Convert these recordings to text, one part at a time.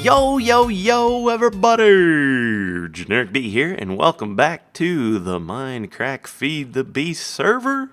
Yo, yo, yo, everybody! Generikb here, and welcome back to the Mindcrack Feed the Beast server.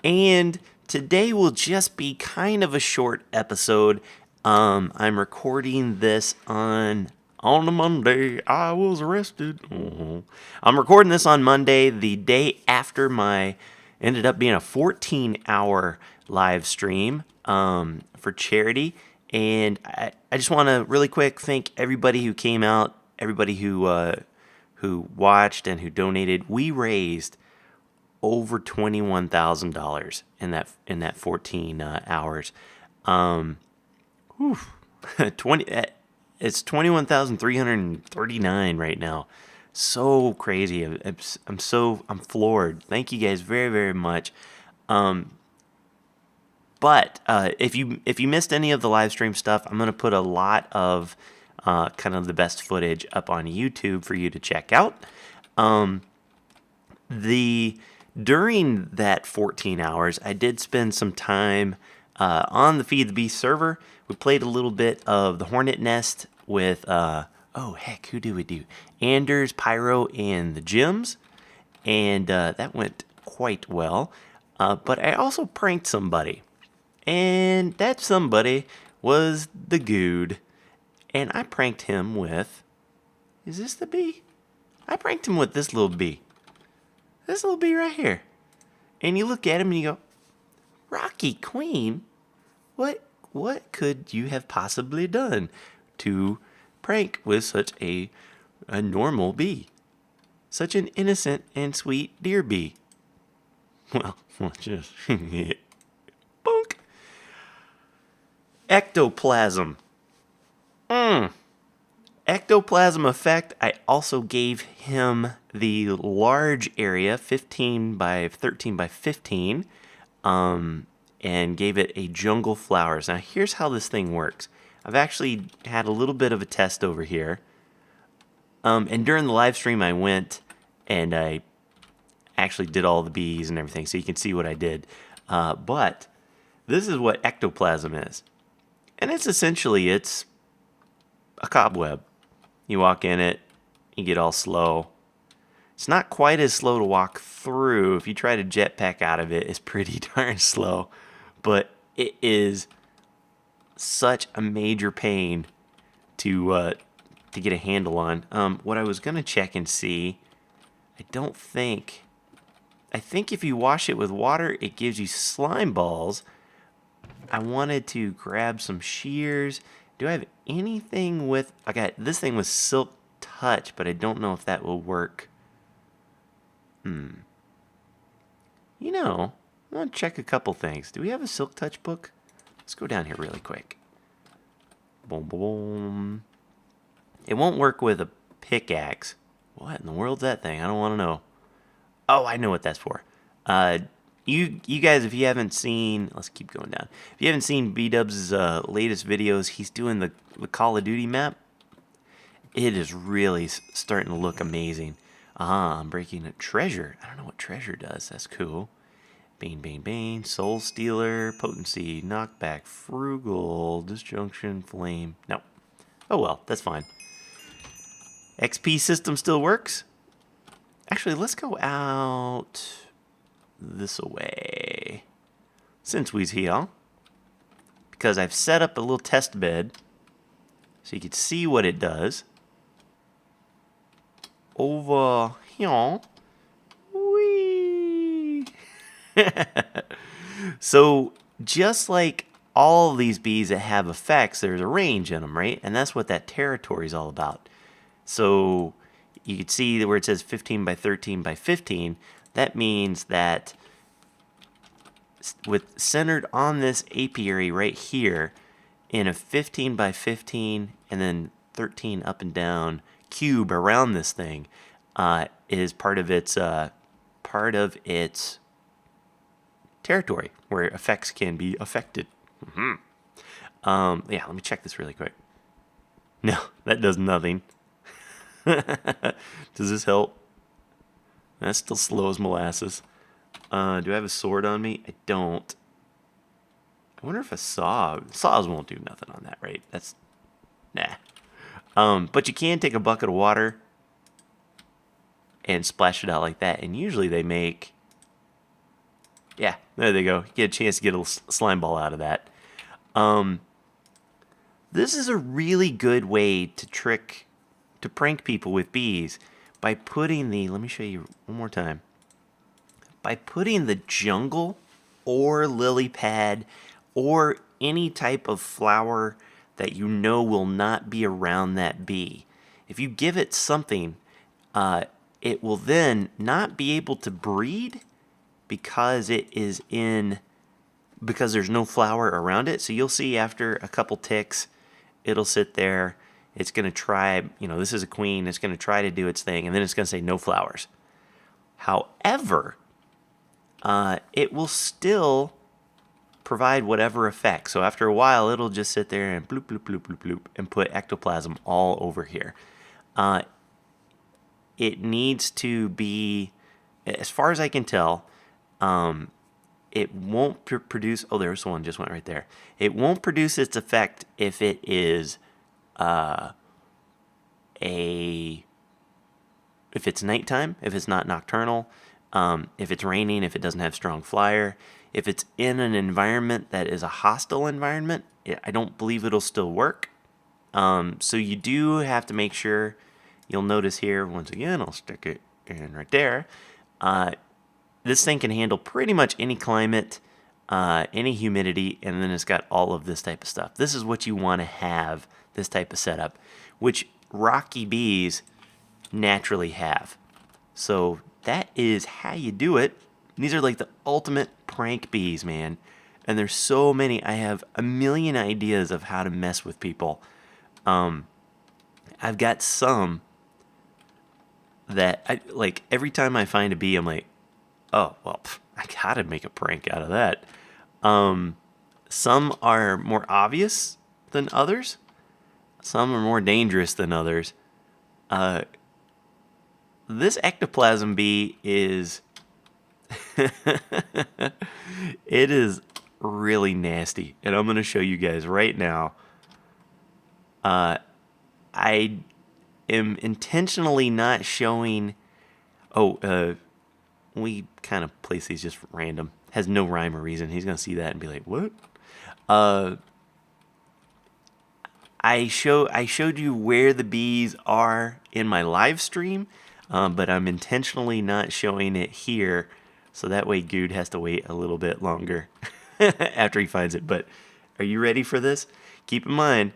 And today will just be kind of a short episode. I'm recording this on a Monday. I was arrested. I'm recording this on Monday, the day after my ended up being a 14-hour live stream for charity. And I just want to really quick thank everybody who came out, everybody who watched and who donated. We raised over $21,000 in that 14 hours. 20. It's 21,339 right now. So crazy. I'm floored. Thank you guys very, very much. But if you missed any of the live stream stuff, I'm going to put a lot of kind of the best footage up on YouTube for you to check out. During that 14 hours, I did spend some time on the Feed the Beast server. We played a little bit of the Hornet Nest with, who do we do? Anders, Pyro, and the Gems. And that went quite well. But I also pranked somebody. And that somebody was the Guude. And I pranked him with... Is this the bee? I pranked him with this little bee. This little bee right here. And you look at him and you go, Rocky Queen? What could you have possibly done to prank with such a normal bee? Such an innocent and sweet dear bee. Well, just... Bonk. Ectoplasm. Ectoplasm effect. I also gave him the large area, 15 by 13 by 15, and gave it a jungle flowers. Now, here's how this thing works. I've actually had a little bit of a test over here. And during the live stream, I went and I actually did all the bees and everything, so you can see what I did. But this is what ectoplasm is. And it's essentially a cobweb. You walk in it, you get all slow. It's not quite as slow to walk through. If you try to jetpack out of it, it's pretty darn slow. But it is such a major pain to get a handle on. What I was going to check and see, I think if you wash it with water, it gives you slime balls. I wanted to grab some shears. Do I have anything with... I got this thing with Silk Touch, but I don't know if that will work. You know, I want to check a couple things. Do we have a Silk Touch book? Let's go down here really quick. Boom, boom. It won't work with a pickaxe. What in the world's that thing? I don't want to know. Oh, I know what that's for. You guys, if you haven't seen... Let's keep going down. If you haven't seen B-Dub's latest videos, he's doing the Call of Duty map. It is really starting to look amazing. I'm breaking a treasure. I don't know what treasure does. That's cool. Bane, Bane, Bane. Soul Stealer. Potency. Knockback. Frugal. Disjunction. Flame. No. Oh well, that's fine. XP system still works. Actually, let's go out... this away, since we's here, because I've set up a little test bed so you can see what it does. Over here, whee. So just like all of these bees that have effects, there's a range in them, right? And that's what that territory is all about. So you can see where it says 15 by 13 by 15. That means that with centered on this apiary right here in a 15 by 15 and then 13 up and down cube around this thing is part of its territory where effects can be affected. Yeah, let me check this really quick. No, that does nothing. Does this help? That's still slow as molasses. Do I have a sword on me? I don't. I wonder if a saw... Saws won't do nothing on that, right? That's... Nah. But you can take a bucket of water and splash it out like that. And usually they make, yeah, there they go. You get a chance to get a slime ball out of that. This is a really good way to prank people with bees by putting let me show you one more time. By putting the jungle or lily pad or any type of flower that you know will not be around that bee. If you give it something, it will then not be able to breed because because there's no flower around it. So you'll see after a couple ticks, it'll sit there. It's going to try, this is a queen. It's going to try to do its thing, and then it's going to say no flowers. However, it will still provide whatever effect. So after a while, it'll just sit there and bloop, bloop, bloop, bloop, bloop, and put ectoplasm all over here. It needs to be, as far as I can tell, it won't produce, oh, there's one, just went right there. It won't produce its effect if it is if it's nighttime, if it's not nocturnal, if it's raining, if it doesn't have strong flyer, if it's in an environment that is a hostile environment, I don't believe it'll still work. So you do have to make sure. You'll notice here, once again, I'll stick it in right there. This thing can handle pretty much any climate, any humidity, and then it's got all of this type of stuff. This is what you want to have, this type of setup, which rocky bees naturally have. So that is how you do it. These are like the ultimate prank bees, man. And there's so many. I have a million ideas of how to mess with people. I've got some that every time I find a bee, I'm like, oh, well, I gotta make a prank out of that. Some are more obvious than others. Some are more dangerous than others. This ectoplasm bee is, it is really nasty. And I'm going to show you guys right now. I am intentionally not showing, we kind of place these just random. Has no rhyme or reason. He's going to see that and be like, what? I showed you where the bees are in my live stream, but I'm intentionally not showing it here, so that way Guude has to wait a little bit longer after he finds it. But are you ready for this? Keep in mind,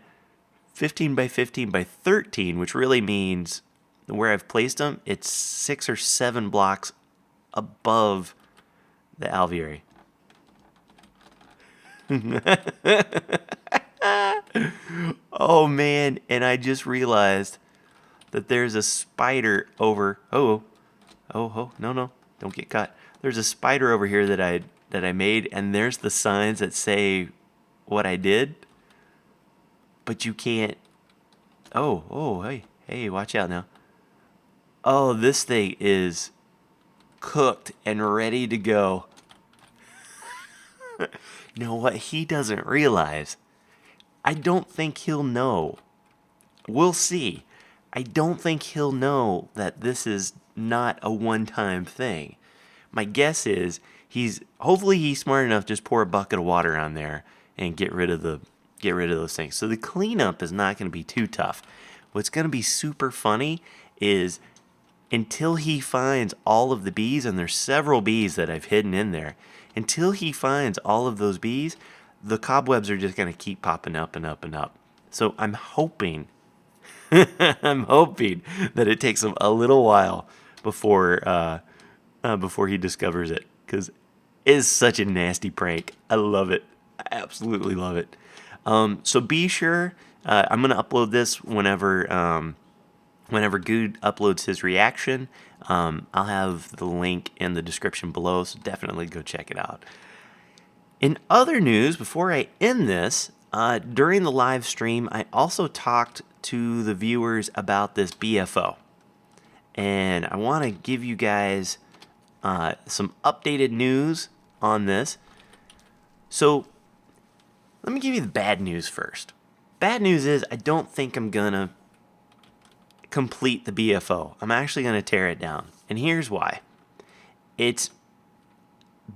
15 by 15 by 13, which really means where I've placed them, it's 6 or 7 blocks above the alveoli. Oh man, and I just realized that there's a spider over, no, don't get caught. There's a spider over here that I made, and there's the signs that say what I did. But you can't, hey, watch out now. Oh, this thing is cooked and ready to go. You know what he doesn't realize? I don't think he'll know. We'll see. I don't think he'll know that this is not a one-time thing. My guess is hopefully he's smart enough to just pour a bucket of water on there and get rid of those things. So the cleanup is not going to be too tough. What's going to be super funny is until he finds all of the bees, and there's several bees that I've hidden in there, until he finds all of those bees, the cobwebs are just going to keep popping up and up and up. So I'm hoping that it takes him a little while before he discovers it, because it is such a nasty prank. I love it. I absolutely love it. So be sure, I'm going to upload this whenever Guude uploads his reaction. I'll have the link in the description below, so definitely go check it out. In other news, before I end this, during the live stream, I also talked to the viewers about this BFO. And I want to give you guys some updated news on this. So let me give you the bad news first. Bad news is I don't think I'm going to complete the BFO. I'm actually going to tear it down. And here's why. It's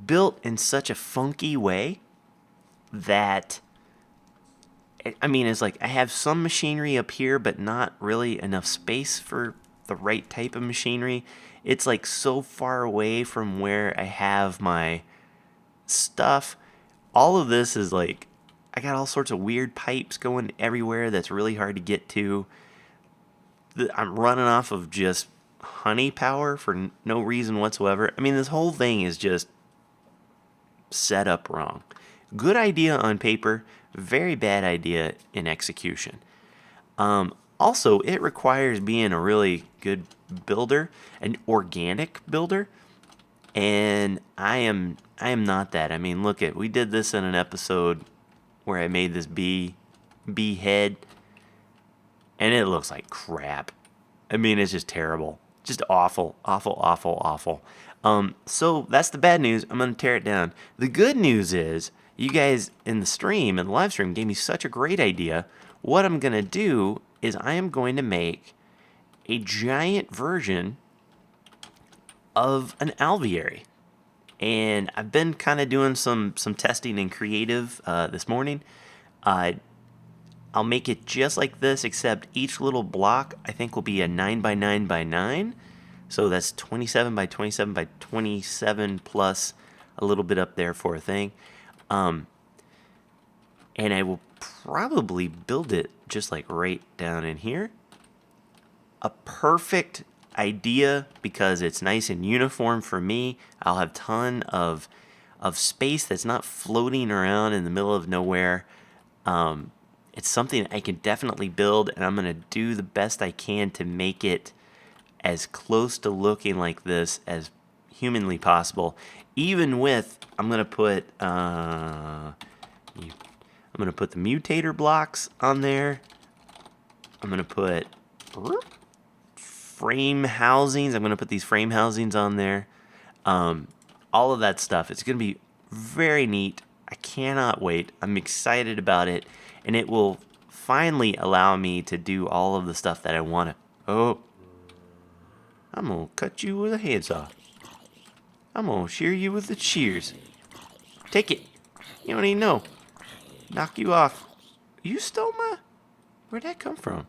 built in such a funky way that, I mean, it's like I have some machinery up here, but not really enough space for the right type of machinery. It's like so far away from where I have my stuff. All of this is like, I got all sorts of weird pipes going everywhere that's really hard to get to. I'm running off of just honey power for no reason whatsoever. I mean, this whole thing is just set up wrong. Good idea on paper, very bad idea in execution. Also, it requires being a really good builder, an organic builder, and I am not that. I mean, look we did this in an episode where I made this bee head, and it looks like crap. I mean, it's just terrible. Just awful, awful, awful, awful. So that's the bad news. I'm going to tear it down. The good news is you guys in the stream, in the live stream, gave me such a great idea. What I'm going to do is I am going to make a giant version of an alveary. And I've been kind of doing some testing in creative this morning. I'll make it just like this, except each little block I think will be a 9 by 9 by 9. So that's 27 by 27 by 27 plus a little bit up there for a thing. And I will probably build it just like right down in here. A perfect idea because it's nice and uniform for me. I'll have a ton of space that's not floating around in the middle of nowhere. It's something I can definitely build, and I'm going to do the best I can to make it as close to looking like this as humanly possible. Even with, I'm going to put the mutator blocks on there. I'm going to put frame housings. I'm going to put these frame housings on there. All of that stuff. It's going to be very neat. I cannot wait. I'm excited about it. And it will finally allow me to do all of the stuff that I want to. Oh, I'm going to cut you with a handsaw. I'm going to shear you with the shears. Take it. You don't even know. Knock you off. You stole my... Where'd that come from?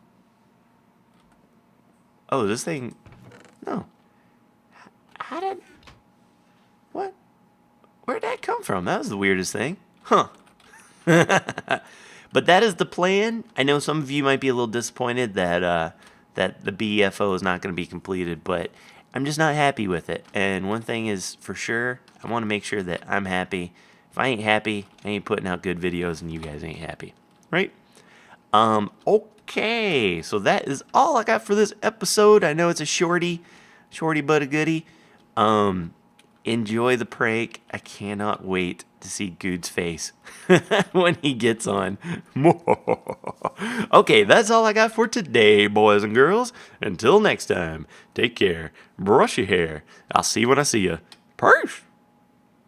Oh, this thing... No. How did... What? Where'd that come from? That was the weirdest thing. Huh. But that is the plan. I know some of you might be a little disappointed that that the BFO is not going to be completed, but I'm just not happy with it. And one thing is for sure, I want to make sure that I'm happy. If I ain't happy, I ain't putting out good videos, and you guys ain't happy, right? Okay, so that is all I got for this episode. I know it's a shorty but a goodie. Enjoy the prank. I cannot wait to see Guude's face when he gets on. Okay, that's all I got for today, boys and girls. Until next time, take care. Brush your hair. I'll see you when I see you. Peace.